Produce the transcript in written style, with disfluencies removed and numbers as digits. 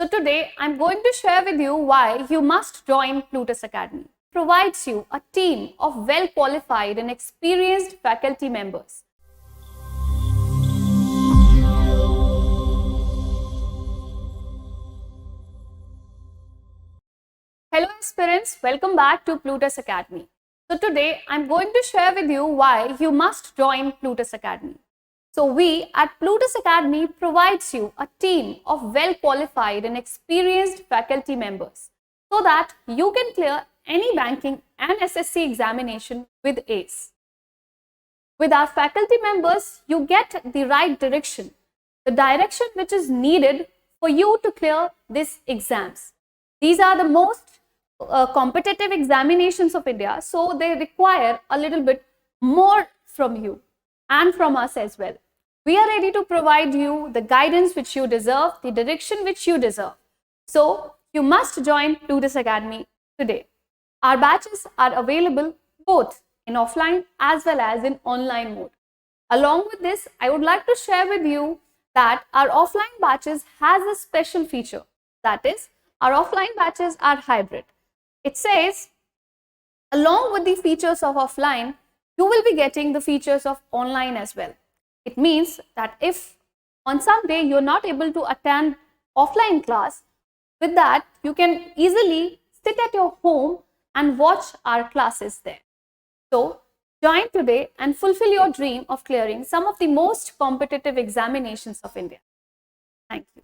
So today I'm going to share with you why you must join Plutus Academy. It provides you a team of well qualified and experienced faculty members. Hello aspirants, welcome back to Plutus Academy. So today I'm going to share with you why you must join Plutus Academy. So we at Plutus Academy provides you a team of well qualified and experienced faculty members so that you can clear any banking and SSC examination with ace. With our faculty members, you get the right direction, the direction which is needed for you to clear these exams. These are the most competitive examinations of India, so they require a little bit more from you and from us as well. We are ready to provide you the guidance which you deserve, the direction which you deserve. So you must join Plutus Academy today. Our batches are available both in offline as well as in online mode. Along with this, I would like to share with you that our offline batches has a special feature. That is, our offline batches are hybrid. It says, along with the features of offline, you will be getting the features of online as well. It means that if on some day you're not able to attend offline class, with that you can easily sit at your home and watch our classes there. So join today and fulfill your dream of clearing some of the most competitive examinations of India. Thank you.